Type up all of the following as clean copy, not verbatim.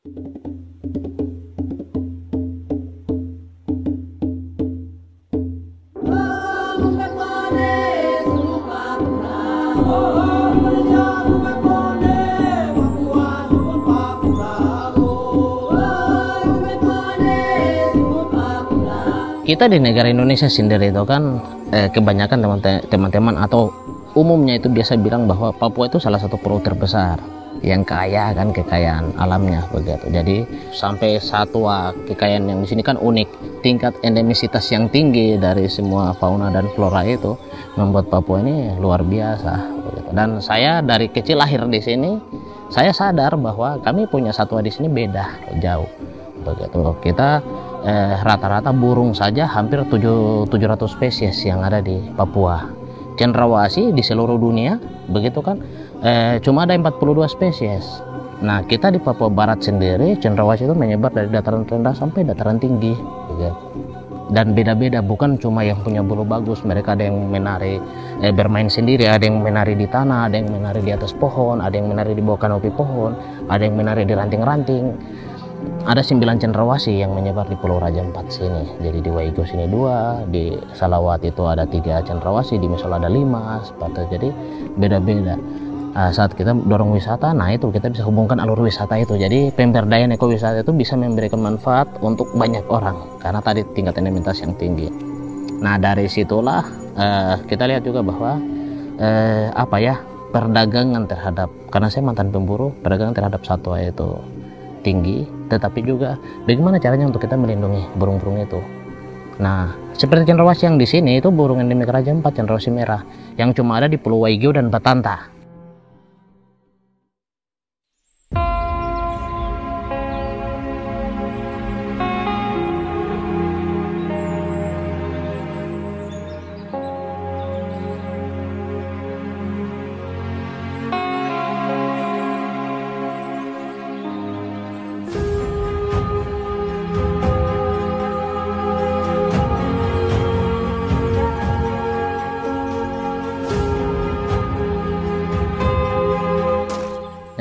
Kita di negara Indonesia sendiri itu kan kebanyakan teman-teman atau umumnya itu biasa bilang bahwa Papua itu salah satu pulau terbesar yang kaya kan kekayaan alamnya begitu. Jadi sampai satwa kekayaan yang di sini kan unik, tingkat endemisitas yang tinggi dari semua fauna dan flora itu membuat Papua ini luar biasa begitu. Dan saya dari kecil lahir di sini, saya sadar bahwa kami punya satwa di sini beda jauh begitu. Kita rata-rata burung saja hampir 700 spesies yang ada di Papua. Cendrawasih di seluruh dunia begitu kan cuma ada 42 spesies. Nah, kita di Papua Barat sendiri cendrawasih itu menyebar dari dataran rendah sampai dataran tinggi begitu. Dan beda-beda, bukan cuma yang punya bulu bagus, mereka ada yang menari bermain sendiri, ada yang menari di tanah, ada yang menari di atas pohon, ada yang menari di bawah kanopi pohon, ada yang menari di ranting-ranting. Ada 9 cendrawasih yang menyebar di Pulau Raja Ampat sini. Jadi di Waigo sini 2, di Salawat itu ada 3 cendrawasih, di Misol ada 5, seperti jadi beda-beda. Saat kita dorong wisata, nah itu kita bisa hubungkan alur wisata itu. Jadi pemberdayaan ekowisata itu bisa memberikan manfaat untuk banyak orang karena tadi tingkat endemitas yang tinggi. Nah dari situlah kita lihat juga bahwa perdagangan terhadap, karena saya mantan pemburu, perdagangan terhadap satwa itu tinggi, tetapi juga bagaimana caranya untuk kita melindungi burung-burung itu. Nah, seperti cendrawasih yang di sini itu burung endemik Raja Ampat, cendrawasih merah, yang cuma ada di Pulau Waigeo dan Batanta.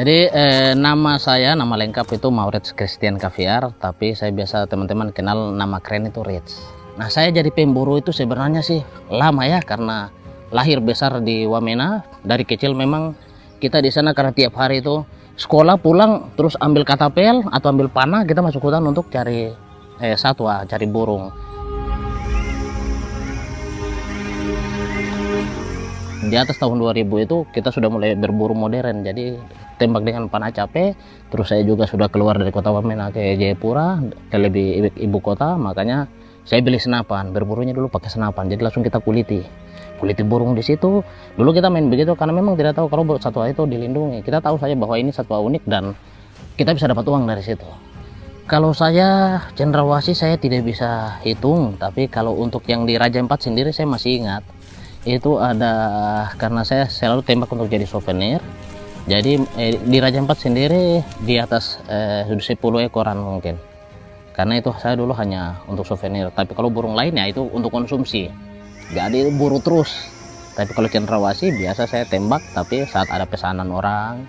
Jadi nama saya, nama lengkap itu Maurits Christian Caviar, tapi saya biasa teman-teman kenal nama keren itu Rich. Nah saya jadi pemburu itu sebenarnya sih lama ya, karena lahir besar di Wamena. Dari kecil memang kita di sana karena tiap hari itu sekolah pulang terus ambil katapel atau ambil panah, kita masuk hutan untuk cari satwa, cari burung. Di atas tahun 2000 itu kita sudah mulai berburu modern, jadi tembak dengan panah capek. Terus saya juga sudah keluar dari kota Wamena ke Jayapura, ke lebih ibu kota, makanya saya beli senapan. Berburunya dulu pakai senapan, jadi langsung kita kuliti burung di situ. Dulu kita main begitu karena memang tidak tahu kalau satwa itu dilindungi. Kita tahu saja bahwa ini satwa unik dan kita bisa dapat uang dari situ. Kalau saya cendrawasih saya tidak bisa hitung, tapi kalau untuk yang di Raja Ampat sendiri saya masih ingat. Itu ada, karena saya selalu tembak untuk jadi souvenir. Jadi di Raja Ampat sendiri di atas 10 ekoran mungkin, karena itu saya dulu hanya untuk souvenir. Tapi kalau burung lainnya itu untuk konsumsi, jadi itu buru terus. Tapi kalau cendrawasih biasa saya tembak, tapi saat ada pesanan orang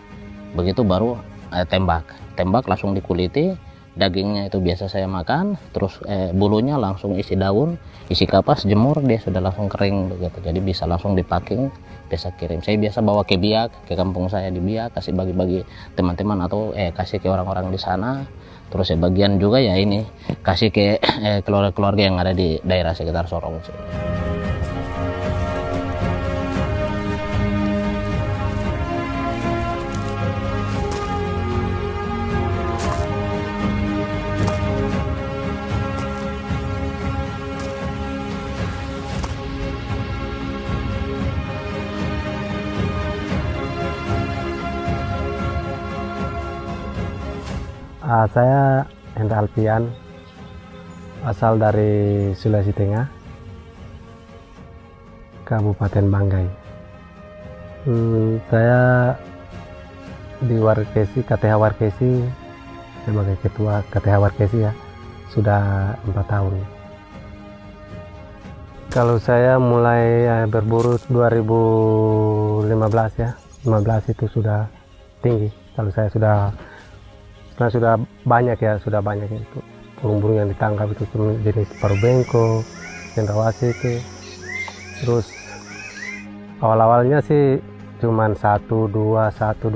begitu baru tembak langsung dikuliti. Dagingnya itu biasa saya makan, terus bulunya langsung isi daun, isi kapas, jemur, dia sudah langsung kering begitu. Jadi bisa langsung dipacking, bisa kirim. Saya biasa bawa ke Biak, ke kampung saya di Biak, kasih bagi-bagi teman-teman atau kasih ke orang-orang di sana. Terus sebagian juga ya ini kasih ke keluarga-keluarga yang ada di daerah sekitar Sorong. Saya Hendra Alfian, asal dari Sulawesi Tengah, Kabupaten Banggai. Saya di Warkesi, KTH Warkesi, sebagai ketua KTH Warkesi ya, sudah 4 tahun. Kalau saya mulai berburu 2015 ya, 15 itu sudah tinggi. Kalau saya sudah Karena sudah banyak itu burung-burung yang ditangkap itu jenis paruh bengkok, cendrawasih itu. Terus awal-awalnya sih cuman 1, 2,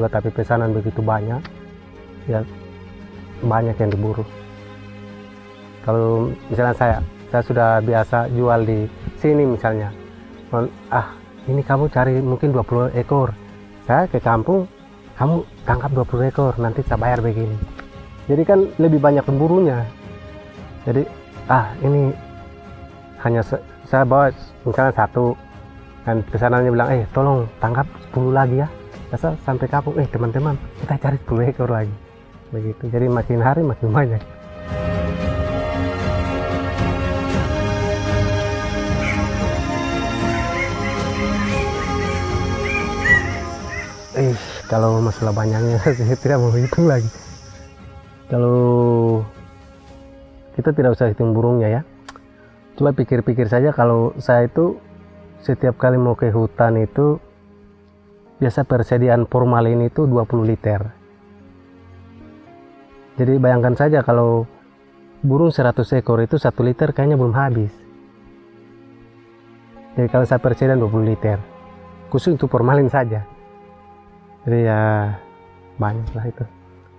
tapi pesanan begitu banyak, ya banyak yang diburu. Kalau misalnya saya sudah biasa jual di sini misalnya, ini kamu cari mungkin 20 ekor, saya ke kampung, kamu tangkap 20 ekor, nanti saya bayar begini. Jadi kan lebih banyak pemburunya. Jadi ini hanya saya bawa misalnya 1, dan pesanannya bilang, tolong tangkap 10 lagi ya. Saya sampai kampung, teman-teman kita cari 10 ekor lagi. Begitu, jadi makin hari makin banyak. Kalau masalah banyaknya saya tidak mau hitung lagi. Kalau kita tidak usah hitung burungnya ya. Coba pikir-pikir saja, kalau saya itu setiap kali mau ke hutan itu biasa persediaan formalin itu 20 liter. Jadi bayangkan saja kalau burung 100 ekor itu 1 liter kayaknya belum habis. Jadi kalau saya persediaan 20 liter khusus untuk formalin saja. Jadi ya banyak lah itu.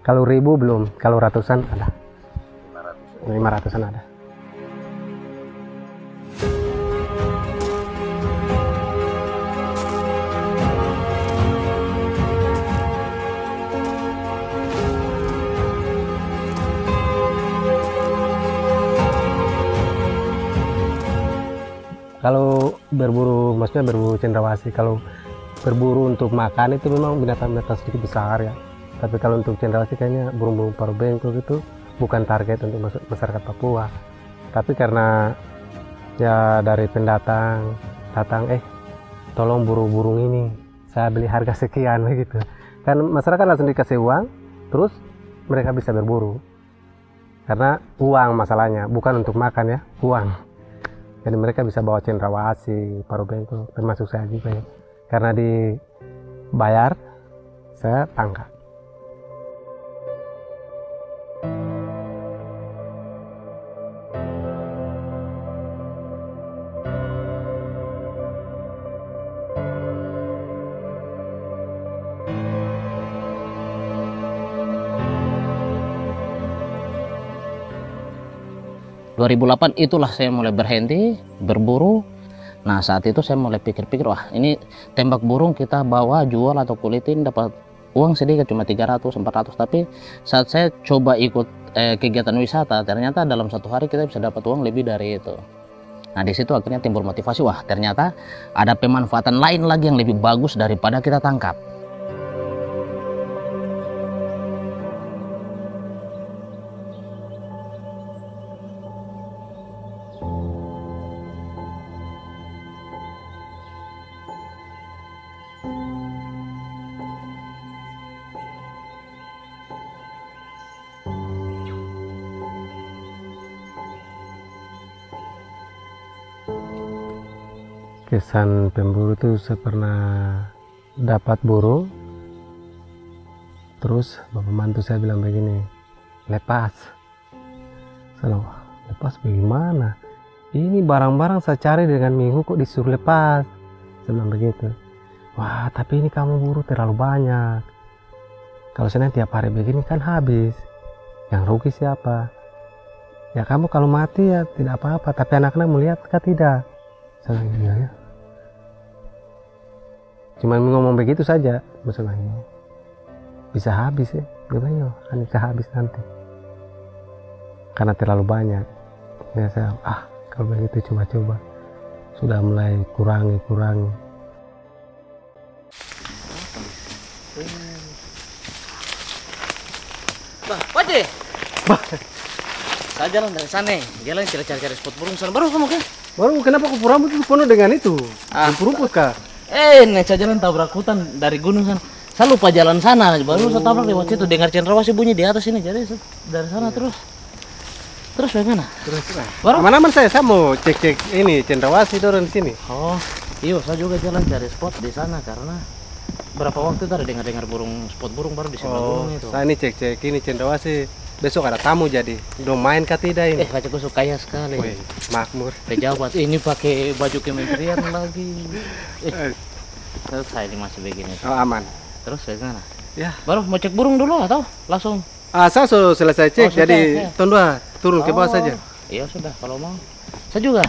Kalau 1000 belum, kalau ratusan ada. 500-an ada. Kalau berburu, maksudnya berburu cendrawasih, kalau berburu untuk makan itu memang binatang-binatang sedikit besar ya. Tapi kalau untuk cendrawasih kayaknya burung-burung paruh bengkok itu bukan target untuk masyarakat Papua. Tapi karena ya dari pendatang datang, tolong buru burung ini, saya beli harga sekian begitu. Kan masyarakat langsung dikasih uang, terus mereka bisa berburu. Karena uang masalahnya, bukan untuk makan ya, uang. Jadi mereka bisa bawa cendrawasih, paruh bengkok, termasuk saya juga ya. Karena dibayar, saya tangkap. ...2008 itulah saya mulai berhenti berburu. Nah saat itu saya mulai pikir-pikir, wah ini tembak burung kita bawa jual atau kulitin dapat uang sedikit cuma 300-400. Tapi saat saya coba ikut kegiatan wisata, ternyata dalam 1 hari kita bisa dapat uang lebih dari itu. Nah di situ akhirnya timbul motivasi, wah ternyata ada pemanfaatan lain lagi yang lebih bagus daripada kita tangkap. Kesan pemburu itu saya pernah dapat burung, terus bapak mantu saya bilang begini, lepas. Saya bilang, lepas bagaimana? Ini barang-barang saya cari dengan minggu kok disuruh lepas. Saya bilang begitu. Wah tapi ini kamu buru terlalu banyak. Kalau saya tiap hari begini kan habis. Yang rugi siapa? Ya kamu kalau mati ya tidak apa-apa, tapi anak-anak melihat kan tidak. Saya bilang, iya ya. Cuma ngomong begitu saja, maksudnya bisa habis ya. Dia bilang, hanya habis nanti. Karena terlalu banyak. Ya saya, kalau begitu coba-coba. Sudah mulai kurangi. Pade. Saya jalan dari sana, jalan cari-cari spot burung sana. Baru kamu kan? Baru kenapa kau rambut itu penuh dengan itu? Rumput kah? Saya jalan tabrak hutan dari gunung sana. Saya lupa jalan sana, baru saya tabrak lewat situ. Dengar cendrawasih bunyi di atas ini, jadi dari sana terus bagaimana? Terus. Aman-aman saya mau cek ini cendrawasih orang di sini. Oh, iya saya juga jalan cari spot di sana karena berapa waktu tadi dengar-dengar burung spot burung baru di sebelah gunung itu. Saya ini cek-cek ini cendrawasih. Besok ada tamu jadi. Udah main kah tidak ini? Kacau kusuk kaya sekali. Wih, makmur. Pejabat ini pakai baju kementerian lagi. Terus saya ini masih begini. Oh, aman. Terus bagaimana? Ya. Baru mau cek burung dulu atau langsung? Saya sudah selesai cek, sudah, jadi ya. Tondua turun ke bawah saja. Iya sudah, kalau mau. Saya juga.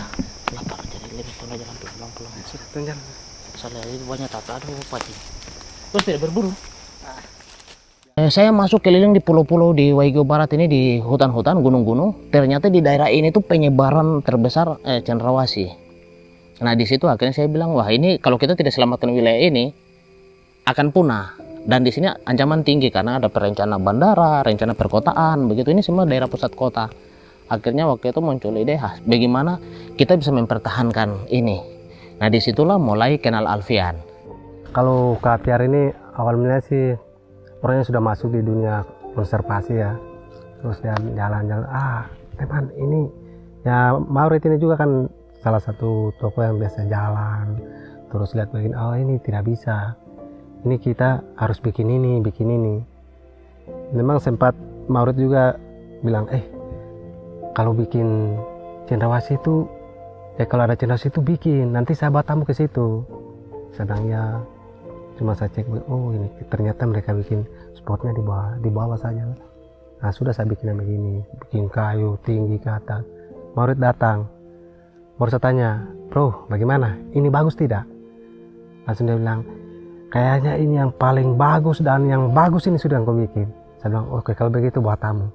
Lapar jadi lebih Tondua jalan pulang-pulang. Sudah, Soalnya ini banyak tata, aduh pati. Terus tidak berburu? Saya masuk keliling di pulau-pulau di Waigeo Barat ini, di hutan-hutan, gunung-gunung. Ternyata di daerah ini tuh penyebaran terbesar cendrawasih. Nah di situ akhirnya saya bilang, wah ini kalau kita tidak selamatkan wilayah ini akan punah. Dan di sini ancaman tinggi karena ada perencana bandara, rencana perkotaan, begitu. Ini semua daerah pusat kota. Akhirnya waktu itu muncul ide, bagaimana kita bisa mempertahankan ini. Nah disitulah mulai kenal Alfian. Kalau Kak Tiar ini awalnya sih orangnya sudah masuk di dunia konservasi ya. Terus dia jalan-jalan, teman ini ya Maurit ini juga kan salah satu toko yang biasa jalan. Terus lihat begini, oh ini tidak bisa. Ini kita harus bikin ini. Memang sempat Maurit juga bilang, kalau bikin cendrawasih itu, kalau ada cendrawasih itu bikin, nanti saya bawa tamu ke situ. Sedangnya cuma saya cek, oh ini ternyata mereka bikin spotnya di bawah saja. Nah sudah saya bikin yang begini, bikin kayu tinggi ke atas. Maurit datang, baru saya tanya, bro bagaimana? Ini bagus tidak? Langsung dia bilang, kayaknya ini yang paling bagus dan yang bagus ini sudah kau bikin. Saya bilang, oke kalau begitu buat tamu.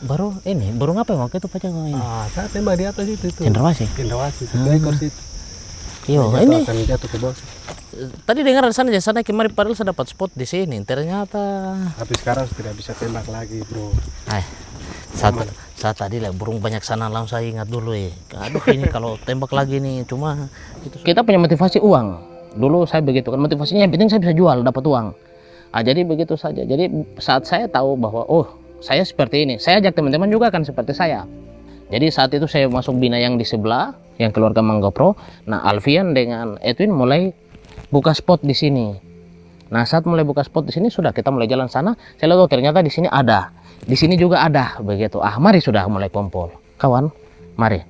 Baru ini, burung apa waktu itu Pak Jago ini? Saya tembak di atas itu. Cendrawasih? Cendrawasih, satu ekor situ. Iya, ini akan jatuh ke bawah. tadi dengar di sana kemari padahal saya dapat spot di sini. Ternyata. Tapi sekarang tidak bisa tembak lagi, bro. Saat tadi lah burung banyak sana langsung saya ingat dulu ya. Aduh ini kalau tembak lagi nih cuma itu. Kita punya motivasi uang. Dulu saya begitu kan, motivasinya yang penting saya bisa jual dapat uang. Jadi begitu saja. Jadi saat saya tahu bahwa saya seperti ini, saya ajak teman-teman juga kan seperti saya. Jadi saat itu saya masuk bina yang di sebelah, yang keluarga Mangga Pro. Nah Alfian dengan Edwin mulai buka spot di sini. Nah saat mulai buka spot di sini sudah kita mulai jalan sana. Saya lihat ternyata di sini ada, di sini juga ada begitu. Mari sudah mulai kumpul, kawan, mari.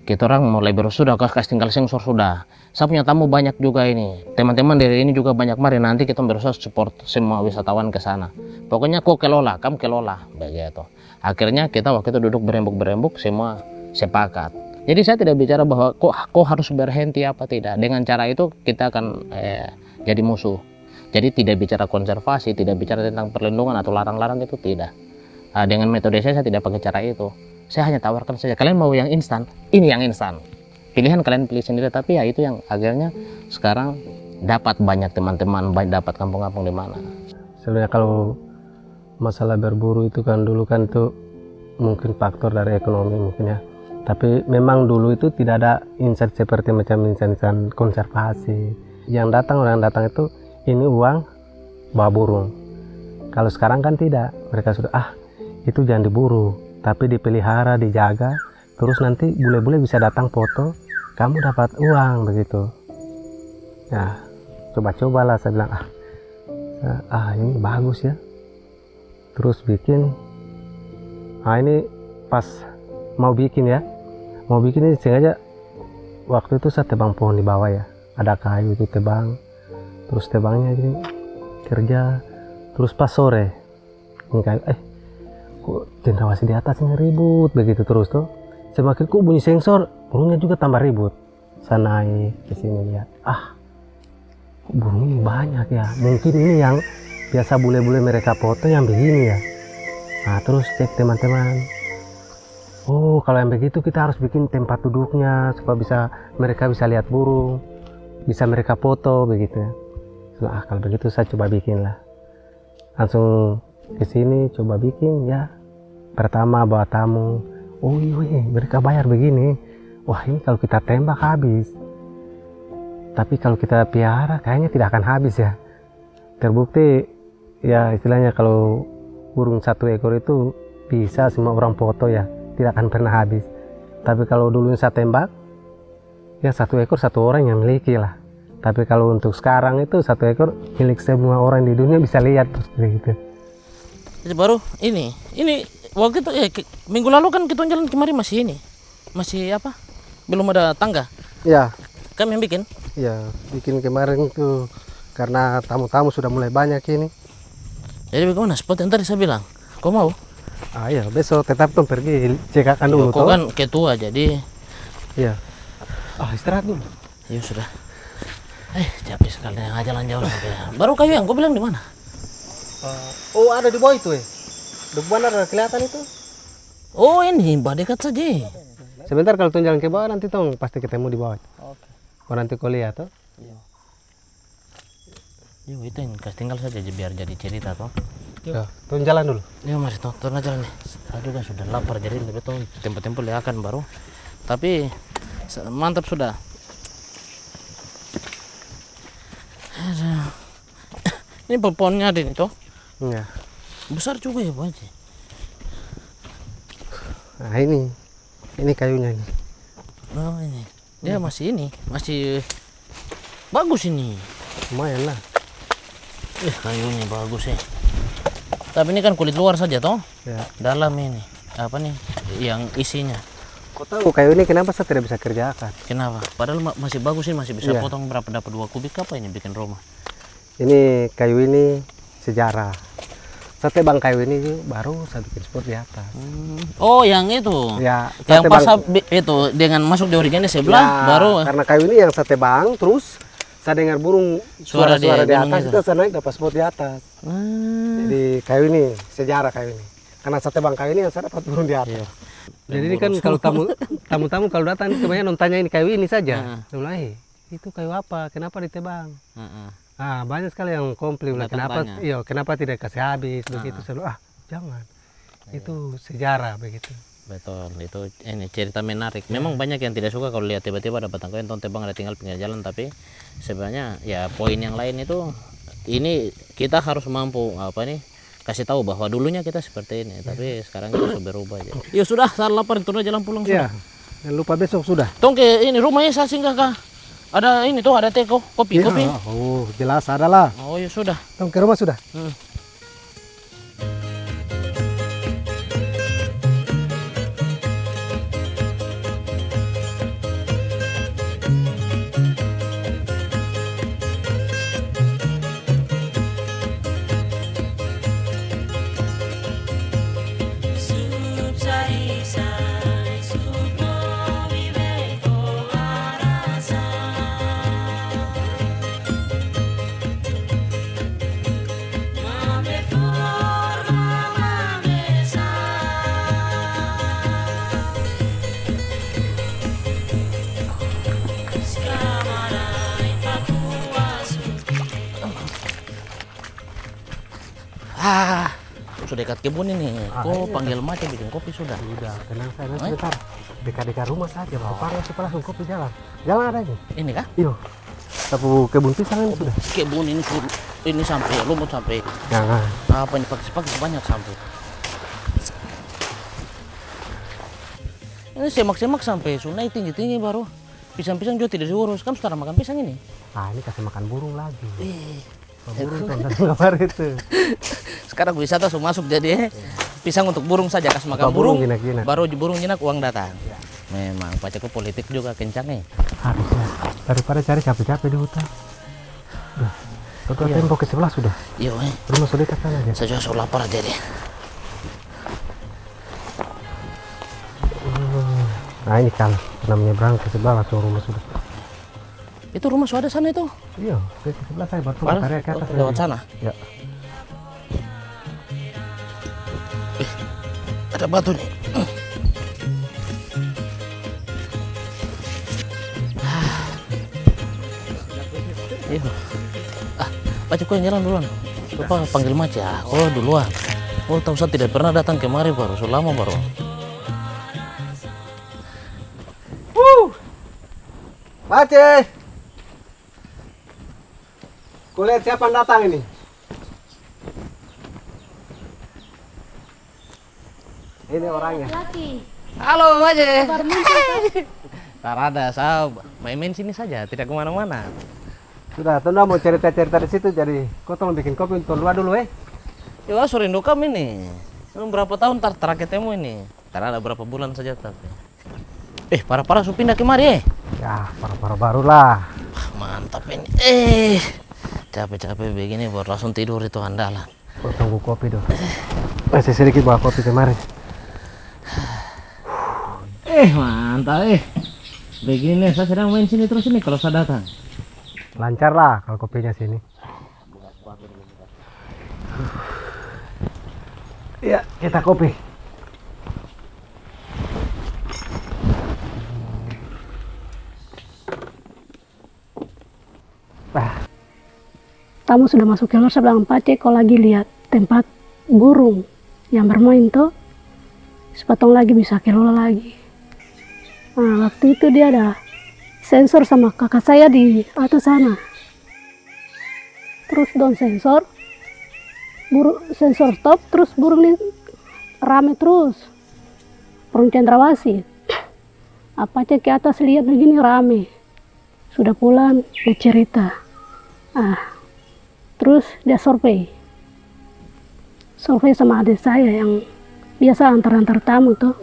Kita orang mulai sudah kasih tinggal sensor sudah. Saya punya tamu banyak juga ini. Teman-teman dari ini juga banyak, mari nanti kita berusaha support semua wisatawan ke sana. Pokoknya kamu kelola begitu. Akhirnya kita waktu itu duduk berembuk semua sepakat. Jadi saya tidak bicara bahwa kok harus berhenti apa tidak. Dengan cara itu kita akan jadi musuh. Jadi tidak bicara konservasi, tidak bicara tentang perlindungan atau larang-larang itu tidak. Dengan metode saya tidak pakai cara itu. Saya hanya tawarkan saja, kalian mau yang instan, ini yang instan. Pilihan kalian pilih sendiri, tapi ya itu yang akhirnya sekarang dapat banyak teman-teman, dapat kampung-kampung di mana. Sebenarnya kalau masalah berburu itu kan dulu kan itu mungkin faktor dari ekonomi mungkin ya. Tapi memang dulu itu tidak ada insight seperti macam insight konservasi. Orang datang itu ini uang bawa burung. Kalau sekarang kan tidak, mereka sudah itu jangan diburu, tapi dipelihara, dijaga, terus nanti bule-bule bisa datang foto, kamu dapat uang begitu. Ya, coba-cobalah saya bilang, ini bagus ya. Terus bikin, ini pas mau bikin ini sengaja waktu itu saya tebang pohon di bawah ya, ada kayu itu tebang, terus tebangnya gini kerja, terus pas sore ini kayu, kok cendrawasih di atas ini ribut begitu terus tuh. Semakin kok bunyi sensor, burungnya juga tambah ribut. Saya naik ke sini lihat, kok burung ini banyak ya. Mungkin ini yang biasa bule-bule mereka foto yang begini ya. Nah terus cek teman-teman. Kalau yang begitu kita harus bikin tempat duduknya supaya mereka bisa lihat burung, bisa mereka foto begitu ya. Kalau begitu saya coba bikin lah. Langsung ke sini coba bikin ya. Pertama bawa tamu, mereka bayar begini. Wah ini kalau kita tembak habis. Tapi kalau kita piara kayaknya tidak akan habis ya. Terbukti ya istilahnya kalau burung satu ekor itu bisa semua orang foto ya, tidak akan pernah habis. Tapi kalau dulu saya tembak ya satu ekor satu orang yang miliki lah. Tapi kalau untuk sekarang itu 1 ekor milik semua orang di dunia bisa lihat terus gitu. Jadi baru ini waktu itu minggu lalu kan kita jalan kemarin masih ini. Masih apa? Belum ada tangga. Ya. Kami yang bikin? Ya, bikin kemarin tuh karena tamu-tamu sudah mulai banyak ini. Jadi bagaimana spot yang tadi saya bilang? Kau mau? Ah ya, besok tetap tuh pergi cekakan dulu. Kau kan ketua jadi. Iya. Istirahat dulu. Ya sudah. Capek sekali jalan jauh. Baru kayu yang kau bilang di mana? Ada di bawah itu depan ada kelihatan itu. Oh ini dekat saja. Sebentar kalau tuh jalan ke bawah nanti tuh pasti ketemu di bawah. Oke. Kau nanti kau lihat tuh. Yo itu yang tinggal saja biar jadi cerita toh. Ya, tuh jalan dulu. Yo mari toh, turun jalan nih. Saya juga sudah lapar jadi lebih tuh tempo-tempo liakan baru. Tapi mantap sudah. Ini pohonnya ada nih toh. Iya. Besar juga ya Bu Haji. Nah ini kayunya ini. Oh ini. Dia masih bagus ini. Lumayan lah. Kayunya bagus ya. Tapi ini kan kulit luar saja toh. Ya. Dalam ini apa nih yang isinya. Kau tahu kayu ini kenapa saya tidak bisa kerjakan? Kenapa? Padahal masih bagus sih, masih bisa potong berapa dapat 2 kubik apa ini bikin rumah. Ini kayu ini sejarah. Saya tebang kayu ini baru saya bikin spot di atas. Oh yang itu? Ya. Yang pas itu dengan masuk di originnya sebelah ya, baru. Karena kayu ini yang saya tebang terus saya dengar burung suara-suara di atas itu saya naik dapat spot di atas. Jadi kayu ini sejarah kayu ini. Karena saya tebang kayu ini yang saya dapat burung di atas. Jadi ini kan kalau tamu-tamu kalau datang kebanyakan tanya ini kayu ini saja. Mulai itu kayu apa? Kenapa ditebang? Banyak sekali yang komplain kenapa tidak kasih habis begitu. Selalu jangan. Itu sejarah begitu. Betul, itu ini cerita menarik. Memang banyak yang tidak suka kalau lihat tiba-tiba ada batang kayu yang tebang ada tinggal pinggir jalan, tapi sebenarnya ya poin yang lain itu ini kita harus mampu kasih tahu bahwa dulunya kita seperti ini, tapi sekarang kita sudah berubah aja. Ya sudah, saya lapar, turun jalan pulang sudah. Jangan lupa besok sudah. Tong ke ini rumahnya saya singgah kah? Ada ini tuh, ada teh kopi. Oh, jelas ada lah. Oh ya sudah. Tong ke rumah sudah. Sudah dekat kebun ini. Kok panggil macam bikin kopi sudah? Sudah, tenang saya sebentar. Dekat-dekat rumah saja, Bapak langsung langsung kopi jalan. Jalan ada aja. Ini kah? Iya. Tapu kebun pisang ini sudah. Kebun ini sampai lumut sampai. Jangan. Apa ini pakis banyak sampai. Ini semak-semak sampai sungai tinggi-tinggi baru. Pisang-pisang juga tidak diurus. Kamu sudah makan pisang ini? Ini kasih makan burung lagi. Burung kan kabar itu. Sekarang wisata sudah masuk jadi pisang untuk burung saja, kasih makan burung, jinak-jinak. baru burung jinak uang datang. Memang pacarku politik juga kencang nih. Harusnya daripada cari capek-capek di hutan. Udah, tembok ke sebelah sudah. Iya, rumah sudah dekat sana aja. Saya juga sudah lapar aja deh. Ini kalau namanya berang ke sebelah langsung rumah sudah. Itu rumah sudah ada sana itu? Iya, ke sebelah saya baru karya ke atas. Lewat sana? Ya. Ada batu nih. Iya. Pacarku yang jalan duluan. Lupa panggil Maca. Oh duluan. Oh tahu saya tidak pernah datang kemari baru. Sudah lama baru. Mace. Kulihat siapa yang datang ini? Ini orangnya. Halo Mace. Tak ada, saya main sini saja, tidak kemana-mana. Sudah, Tunda mau cerita-cerita di situ, jadi kau tolong bikin kopi untuk luar dulu Ya so rindu kami nih. Berapa tahun terakhir ketemu ini? Karena ada berapa bulan saja tapi. Parah-parah su pindah kemari Ya, paru-paru barulah. Mantap ini. Capek-capek begini baru langsung tidur itu andalan. Kau tunggu kopi dulu. Masih sedikit bawa kopi kemarin. Mantap Begini saya sedang main sini terus ini kalau saya datang. Lancar lah kalau kopinya sini. Ya, kita kopi. Kamu sudah masuk keluar, saya bilang Pace kau lagi lihat tempat burung yang bermain tuh, sepotong lagi bisa kelola lagi. Nah waktu itu dia ada sensor sama kakak saya di atas sana, terus don sensor stop, terus burung ini rame terus, burung cendrawasih. Pace ke atas lihat begini rame, sudah pulang dia cerita. Terus dia survei sama adik saya yang biasa antar-antar tamu tuh.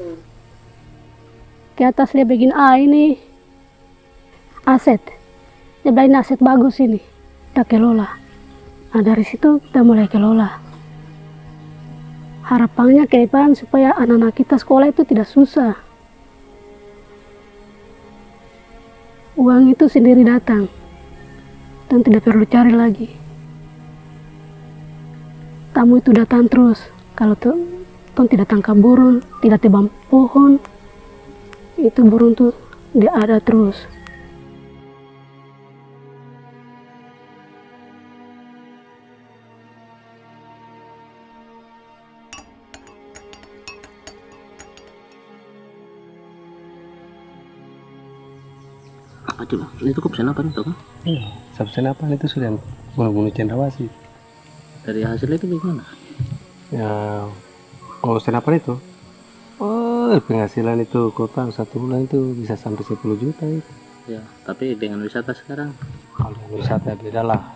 Ke atas dia begini, ini aset. Dia bilang ini aset bagus ini, kita kelola. Dari situ kita mulai kelola. Harapannya ke depan supaya anak-anak kita sekolah itu tidak susah. Uang itu sendiri datang dan tidak perlu cari lagi. Tamu itu datang terus. Kalau tuh tidak tangkap burung, tidak tebang pohon, itu burung tuh dia ada terus. Apa coba? Itu kopi apa nih kan? Sabu senapan itu sudah bunuh cendrawasih. Dari hasilnya itu bagaimana? Ya, kalau senapan itu, penghasilan itu kota 1 bulan itu bisa sampai 10 juta itu. Ya, tapi dengan wisata sekarang? Kalau wisata beda lah.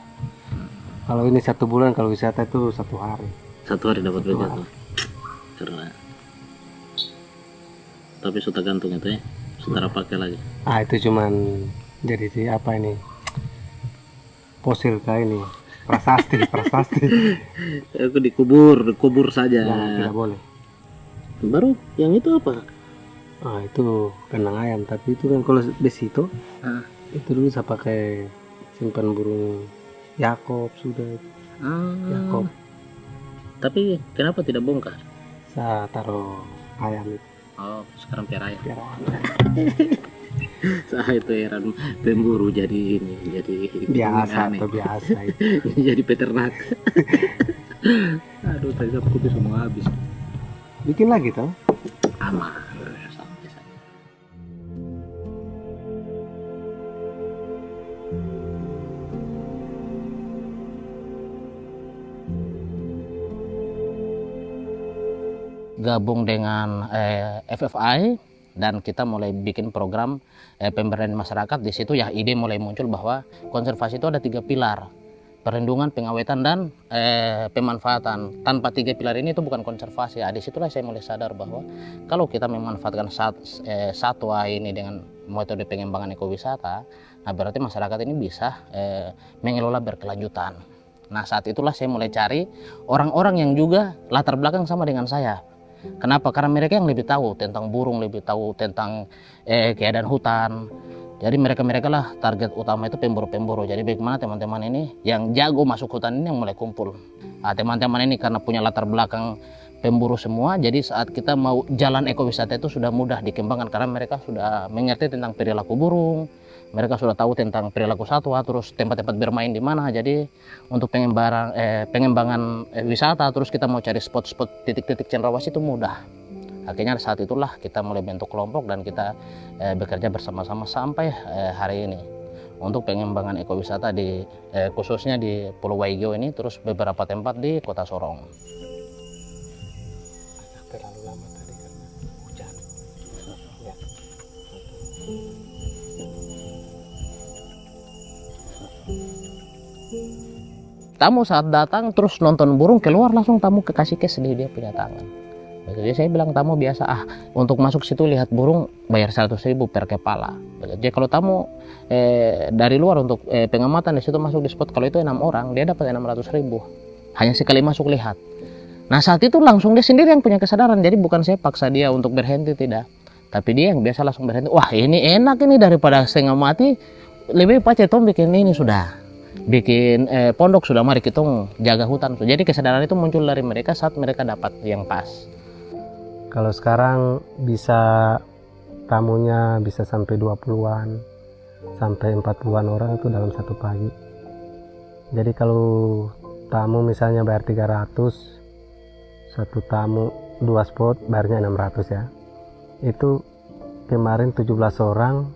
Kalau ini 1 bulan, kalau wisata itu 1 hari. 1 hari dapat begitu. Keren. Tapi sudah gantung itu ya, saudara pakai lagi. Itu cuman jadi apa ini? Fosil kayak ini. Prasasti. Aku dikubur saja. Nah, tidak boleh. Baru yang itu apa? Itu kandang ayam, tapi itu kan kalau besi itu, itu dulu saya pakai simpan burung Yakob sudah. Yakob. Tapi kenapa tidak bongkar? Saya taruh ayam itu. Sekarang piara ayam. Saya itu heran pemburu jadi biasa atau biasa itu. Jadi peternak. Aduh, tadi kopi semua habis. Bikin lagi tau? Aman, sampai saja. Gabung dengan FFI dan kita mulai bikin program pemberdayaan masyarakat. Di situ ya ide mulai muncul bahwa konservasi itu ada 3 pilar: perlindungan, pengawetan, dan pemanfaatan. Tanpa 3 pilar ini itu bukan konservasi. Disitulah saya mulai sadar bahwa kalau kita memanfaatkan satwa ini dengan metode pengembangan ekowisata, berarti masyarakat ini bisa mengelola berkelanjutan. Nah, saat itulah saya mulai cari orang-orang yang juga latar belakang sama dengan saya. Kenapa? Karena mereka yang lebih tahu tentang burung, lebih tahu tentang keadaan hutan. Jadi mereka lah target utama itu pemburu-pemburu. Jadi bagaimana teman-teman ini yang jago masuk hutan ini yang mulai kumpul. Teman-teman ini karena punya latar belakang pemburu semua, jadi saat kita mau jalan ekowisata itu sudah mudah dikembangkan karena mereka sudah mengerti tentang perilaku burung, mereka sudah tahu tentang perilaku satwa, terus tempat-tempat bermain di mana. Jadi untuk pengembangan wisata, terus kita mau cari spot-spot titik-titik cendrawasih itu mudah. Akhirnya saat itulah kita mulai bentuk kelompok dan kita bekerja bersama-sama sampai hari ini untuk pengembangan ekowisata di khususnya di Pulau Waigeo ini, terus beberapa tempat di Kota Sorong. Terlalu lama tadi karena hujan. Ya. tamu saat datang terus nonton burung keluar langsung tamu kasih cash di dia punya tangan. Jadi saya bilang tamu biasa untuk masuk situ lihat burung bayar 100.000 per kepala. Jadi kalau tamu dari luar untuk pengamatan di situ masuk di spot, kalau itu 6 orang dia dapat 600.000 hanya sekali masuk lihat. Nah saat itu langsung dia sendiri yang punya kesadaran, jadi bukan saya paksa dia untuk berhenti, tidak, tapi dia yang biasa langsung berhenti. Wah ini enak ini, daripada setengah mati lebih pace tom bikin ini sudah, bikin pondok sudah, mari kita jaga hutan. Jadi kesadaran itu muncul dari mereka saat mereka dapat yang pas. Kalau sekarang bisa tamunya bisa sampai 20-an sampai 40-an orang itu dalam satu pagi. Jadi kalau tamu misalnya bayar 300, satu tamu 2 spot bayarnya 600 ya. Itu kemarin 17 orang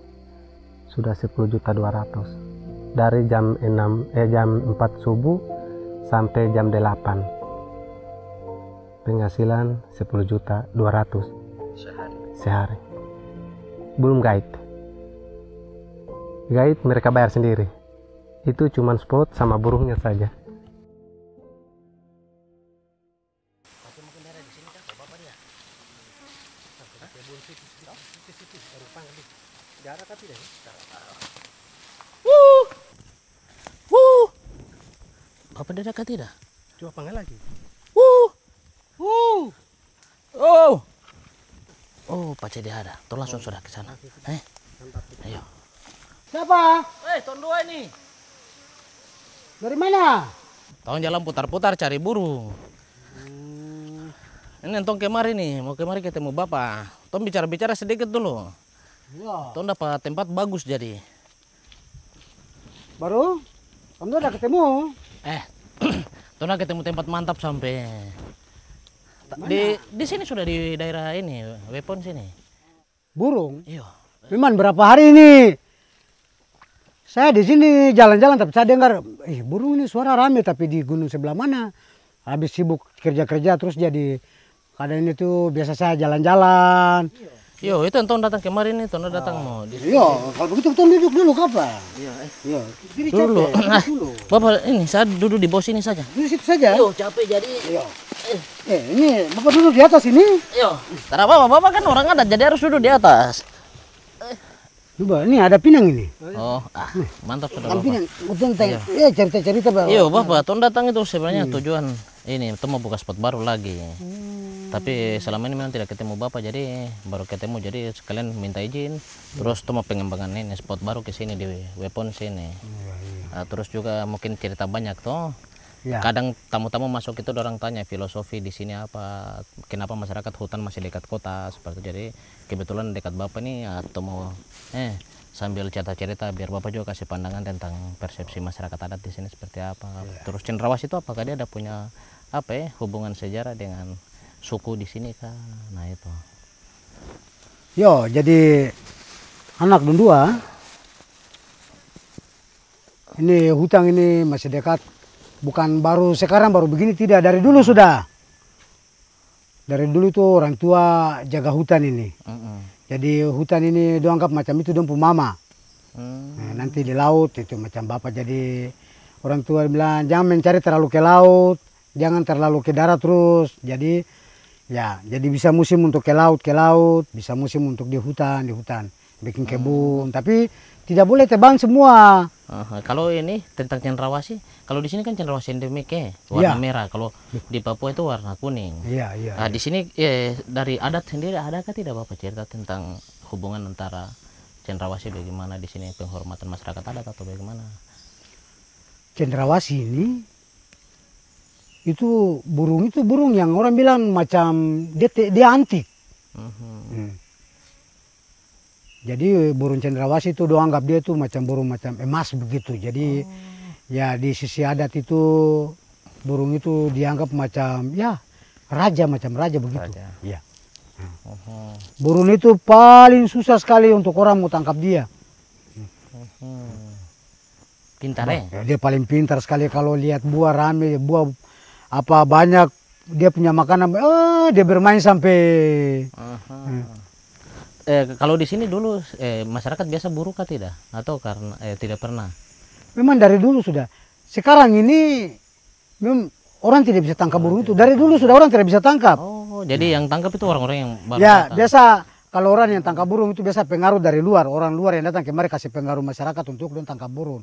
sudah 10.200.000 dari jam 4 subuh sampai jam 8. Penghasilan 10.200.000 sehari. Belum guide. Guide mereka bayar sendiri. Itu cuma spot sama burungnya saja. Bapak ada dekat tidak? Coba panggil lagi. Oh, Pak Cedi ada. Tuh langsung sudah ke sana. Ayo. Siapa? Tahun 2 ini. Dari mana? Tahun jalan putar-putar cari burung. Ini entong kemari nih, mau kemari ketemu Bapak. Tong bicara-bicara sedikit dulu. Ya. Tong dapat tempat bagus jadi. Baru? Kamu udah ketemu? Tong udah ketemu tempat mantap sampai. Di sini sudah di daerah ini, Weapon sini. Burung? Iya. Memang berapa hari ini? Saya di sini jalan-jalan tapi saya dengar, burung ini suara rame tapi di gunung sebelah mana? Habis sibuk kerja-kerja terus jadi kadang ini tuh biasa saya jalan-jalan. Yo, itu entong datang kemarin nih, entong datang mau. Iya, kalau begitu kita duduk dulu kapan? Iya. Diri Dulu. capek, dulu. Bapak ini saya duduk di bawah sini saja. Di situ saja. Yo, capek jadi. Iya. Ini Bapak duduk di atas ini. Yo, tidak apa-apa, Bapak kan orang adat jadi harus duduk di atas. Coba, ini ada pinang ini. Oh, mantap sudah Kan Bapak. pinang, tentang ya cerita-cerita Bapak. Iya Bapak, Ton datang itu sebenarnya tujuan ini, itu mau buka spot baru lagi. Tapi selama ini memang tidak ketemu Bapak, jadi baru ketemu, jadi sekalian minta izin. Terus tuh mau pengembangan ini spot baru ke sini di Weapon sini. Terus juga mungkin cerita banyak tuh. Ya. Kadang tamu-tamu masuk itu orang tanya filosofi di sini apa, kenapa masyarakat hutan masih dekat kota seperti itu. Jadi kebetulan dekat Bapak nih atau mau sambil cerita-cerita biar Bapak juga kasih pandangan tentang persepsi masyarakat adat di sini seperti apa. Terus Cendrawasih itu apakah dia ada punya hubungan sejarah dengan suku di sini kah? Nah itu. Yo, jadi anak dua. Ini hutan ini masih dekat. Bukan baru sekarang baru begini, tidak, dari dulu sudah. Dari dulu tuh orang tua jaga hutan ini. Jadi hutan ini dia anggap macam itu dong mama. Nah, nanti di laut itu macam bapak, jadi orang tua bilang jangan mencari terlalu ke laut, jangan terlalu ke darat terus. Jadi ya, jadi bisa musim untuk ke laut, bisa musim untuk di hutan, bikin kebun. Tapi tidak boleh tebang semua. Kalau ini tentang Cendrawasih, kalau di sini kan Cendrawasih endemik warna merah. Kalau di Papua itu warna kuning. Iya. Nah, di sini dari adat sendiri adakah tidak Bapak cerita tentang hubungan antara Cendrawasih bagaimana di sini, penghormatan masyarakat adat atau bagaimana? Cendrawasih ini itu burung yang orang bilang macam dia antik. Jadi burung Cendrawasih itu doang anggap dia tuh macam burung macam emas begitu. Jadi ya di sisi adat itu burung itu dianggap macam raja begitu. Raja. Ya. Burung itu paling susah sekali untuk orang mau tangkap dia. Pintar Dia paling pintar sekali kalau lihat buah rame, buah apa banyak, dia punya makanan, dia bermain sampai. Kalau di sini dulu masyarakat biasa buru kah tidak? Atau karena tidak pernah? Memang dari dulu sudah. Sekarang ini memang orang tidak bisa tangkap burung itu. Dari dulu sudah orang tidak bisa tangkap. Oh, jadi yang tangkap itu orang-orang yang baru Ya, datang. biasa kalau orang yang tangkap burung itu biasa pengaruh dari luar. Orang luar yang datang kemari kasih pengaruh masyarakat untuk don tangkap burung.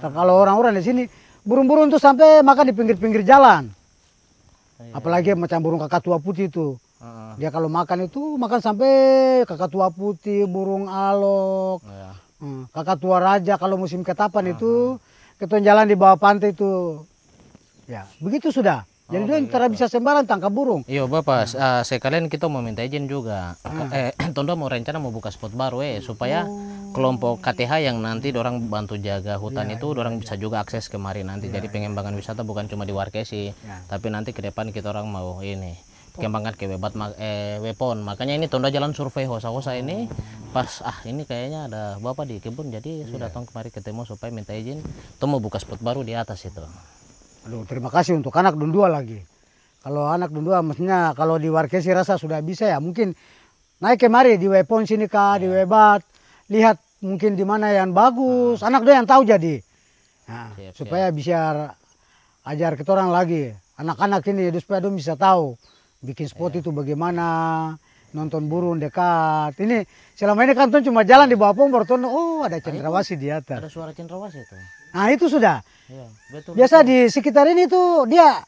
Kalau orang-orang di sini, burung-burung itu sampai makan di pinggir-pinggir jalan. Apalagi macam burung kakatua putih itu. Dia kalau makan itu makan sampai kakatua putih, burung alok, kakatua raja. Kalau musim ketapan itu kita jalan di bawah pantai itu. Ya, begitu sudah. Jadi dia tidak bisa sembarang tangkap burung. Iya Bapak, sekalian kita mau minta izin juga. Tondo mau rencana mau buka spot baru supaya kelompok KTH yang nanti dorang bantu jaga hutan itu dorang bisa juga akses kemari nanti. Jadi pengembangan wisata bukan cuma di Warkesi, tapi nanti ke depan kita orang mau ini kembangkan ke Wepon. Makanya ini Tondo jalan survei hosa-hosa ini pas ini kayaknya ada Bapak di kebun, jadi sudah tong kemari ketemu supaya minta izin. Tuh mau buka spot baru di atas itu. Aduh, terima kasih untuk anak Dundua lagi. Kalau anak Dundua maksudnya kalau di Warkesi rasa sudah bisa ya, mungkin naik kemari di Wepon sini kah, di Webat, lihat mungkin di mana yang bagus. Anak dia yang tahu jadi. Nah, supaya bisa ajar kita orang lagi. Anak-anak ini supaya dia bisa tahu bikin spot itu bagaimana, nonton burung dekat. Ini selama ini kan tuh cuma jalan di bawah pohon baru tuh, oh ada cendrawasih di atas. Ada suara cendrawasih itu. Nah itu sudah. Iya, betul. Biasa di sekitar ini tuh dia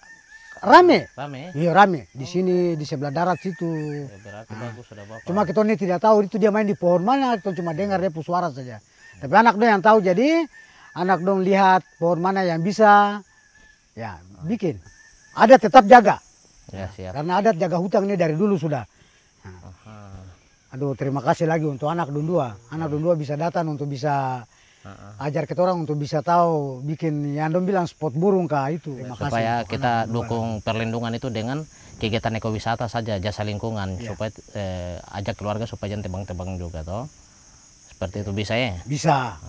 rame. Rame. Iya rame. Di sini di sebelah darat situ. Ya, berarti bagus sudah Bapak. Cuma kita ini tidak tahu itu dia main di pohon mana. Kita cuma dengar dia suara saja. Tapi anak dong yang tahu, jadi anak dong lihat pohon mana yang bisa. Ya bikin. Adat tetap jaga. Ya siap. Karena adat jaga hutan ini dari dulu sudah. Aduh terima kasih lagi untuk anak Dundua. Anak Dundua bisa datang untuk bisa ajar kita orang untuk bisa tahu bikin yang dong bilang spot burung kah itu. Supaya kita dukung perlindungan itu dengan kegiatan ekowisata saja, jasa lingkungan, supaya ajak keluarga supaya jangan tebang-tebang juga toh. Seperti itu bisa ya? Bisa.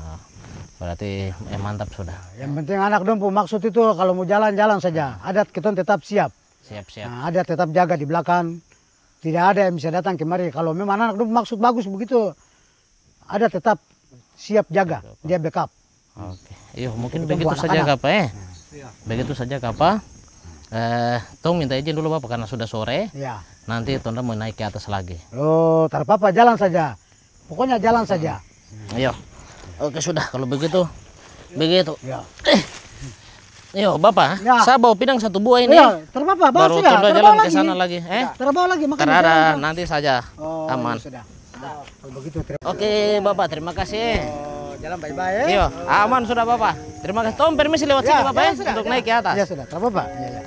Berarti mantap sudah. Yang penting anak dong maksud itu kalau mau jalan-jalan saja. Adat kita tetap siap. Siap-siap. Nah, adat tetap jaga di belakang. Tidak ada yang bisa datang kemari. Kalau memang anak dong maksud bagus begitu, adat tetap siap jaga, dia backup. Oke, yuk mungkin begitu saja Kapa Begitu saja Kapa. Tong minta izin dulu Bapak karena sudah sore. Ya. Nanti Tonda mau naik ke atas lagi. Oh, tar apa jalan saja. Pokoknya jalan saja. Ayo. Oke sudah kalau begitu. Begitu. Ya. Yo Bapak, Ya. saya bawa pidang satu buah ini. Ya, terbapak Baru sudah. Tonda jalan ke sana lagi. Terbawa lagi makan. Terada nanti saja. Oh, Aman. sudah. Nah, kalau begitu Oke Bapak, terima kasih. Oh, jalan bye-bye. Iya, aman sudah Bapak. Terima kasih. Tom permisi lewat sini Bapak sudah, untuk naik ke atas. Ya sudah, terbapak. Ya, ya.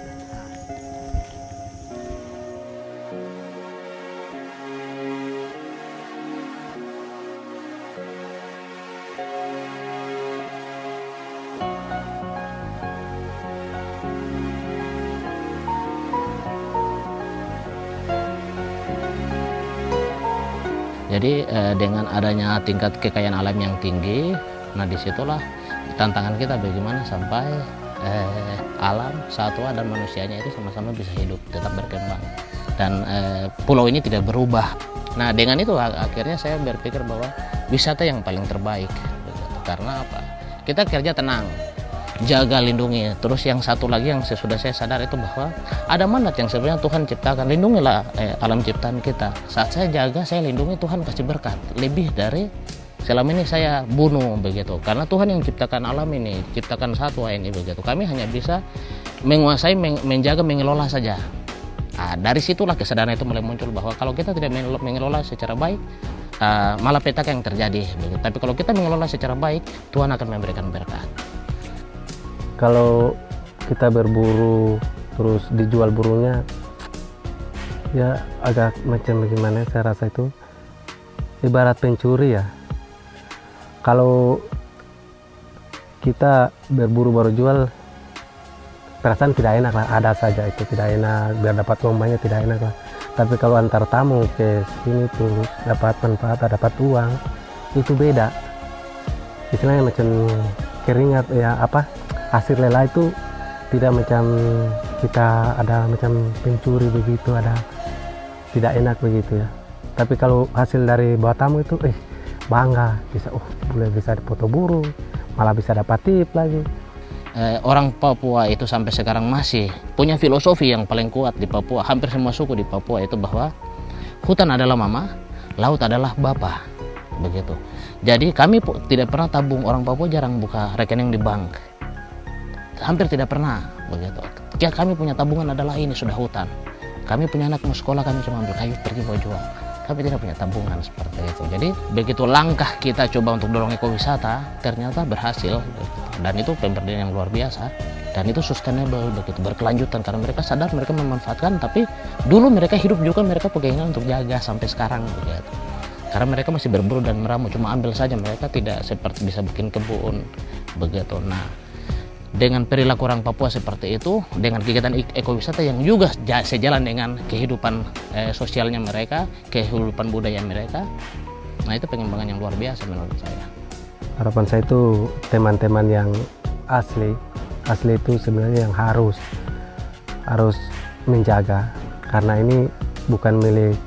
Jadi dengan adanya tingkat kekayaan alam yang tinggi, nah disitulah tantangan kita bagaimana sampai alam, satwa dan manusianya itu sama-sama bisa hidup, tetap berkembang. Dan pulau ini tidak berubah. Nah dengan itu akhirnya saya berpikir bahwa wisata yang paling terbaik. Karena apa? Kita kerja tenang, jaga lindungi. Terus yang satu lagi yang sudah saya sadar itu bahwa ada mandat yang sebenarnya Tuhan ciptakan, lindungilah alam ciptaan kita. Saat saya jaga, saya lindungi, Tuhan kasih berkat lebih dari selama ini saya bunuh begitu. Karena Tuhan yang ciptakan alam ini, ciptakan satwa ini begitu. Kami hanya bisa menguasai, menjaga, mengelola saja. Nah, dari situlah kesadaran itu mulai muncul bahwa kalau kita tidak mengelola secara baik, malah petaka yang terjadi begitu. Tapi kalau kita mengelola secara baik, Tuhan akan memberikan berkat. Kalau kita berburu terus dijual burungnya, ya agak macam bagaimana, saya rasa itu ibarat pencuri ya. Kalau kita berburu baru jual, perasaan tidak enak lah, ada saja itu tidak enak, biar dapat uang banyak tidak enak lah. Tapi kalau antar tamu ke sini terus dapat manfaat, dapat uang, itu beda. Istilahnya macam keringat ya, apa, hasil lelah itu tidak macam kita ada macam pencuri begitu, ada tidak enak begitu ya. Tapi kalau hasil dari bawa tamu itu bangga, bisa boleh bisa foto burung, malah bisa dapat tip lagi. orang Papua itu sampai sekarang masih punya filosofi yang paling kuat di Papua, hampir semua suku di Papua itu bahwa hutan adalah mama, laut adalah bapa, begitu. Jadi kami tidak pernah tabung, orang Papua jarang buka rekening di bank, hampir tidak pernah, begitu. Ya, kami punya tabungan adalah ini sudah hutan. Kami punya anak mau sekolah, kami cuma ambil kayu pergi bawa jual. Kami tidak punya tabungan seperti itu. Jadi begitu langkah kita coba untuk dorong ekowisata, ternyata berhasil, dan itu pemberdayaan yang luar biasa, dan itu sustainable, begitu berkelanjutan karena mereka sadar mereka memanfaatkan, tapi dulu mereka hidup juga mereka pegangan untuk jaga sampai sekarang, begitu. Karena mereka masih berburu dan meramu, cuma ambil saja, mereka tidak seperti bisa bikin kebun, begitu. Nah, dengan perilaku orang Papua seperti itu, dengan kegiatan ekowisata yang juga sejalan dengan kehidupan sosialnya mereka, kehidupan budaya mereka, nah itu pengembangan yang luar biasa menurut saya. Harapan saya itu teman-teman yang asli itu sebenarnya yang harus menjaga, karena ini bukan milik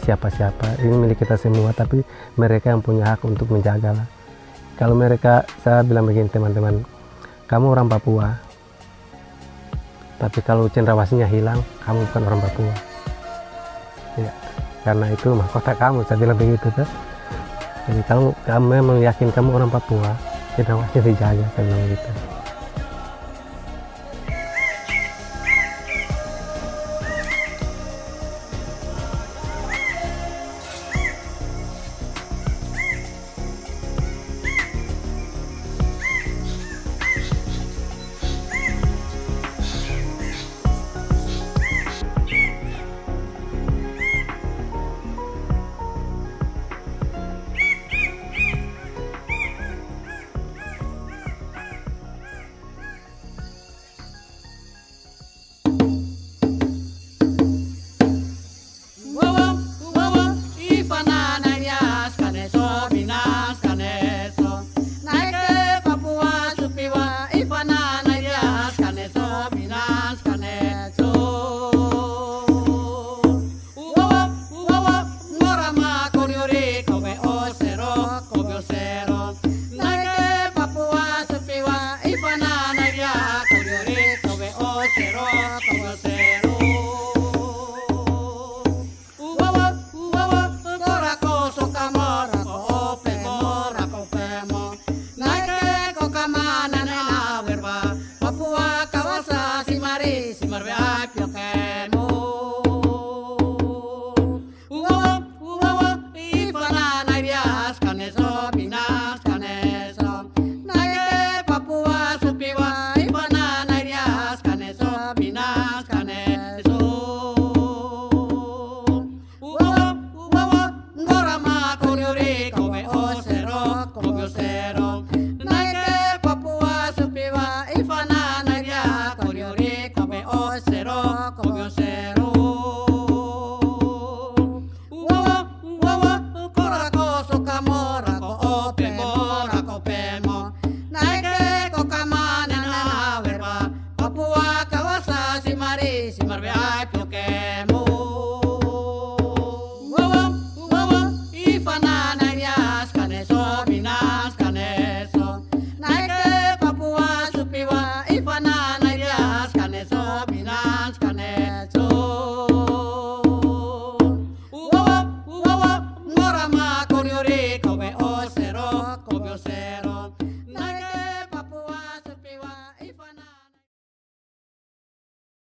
siapa-siapa, ini milik kita semua, tapi mereka yang punya hak untuk menjaga lah. Kalau mereka, saya bilang begini teman-teman, kamu orang Papua, tapi kalau cendrawasihnya hilang, kamu bukan orang Papua. Ya, karena itu mahkota kamu, saya bilang begitu tuh. Jadi kamu memang yakin kamu orang Papua, cendrawasihnya dijaga, saya bilang begitu.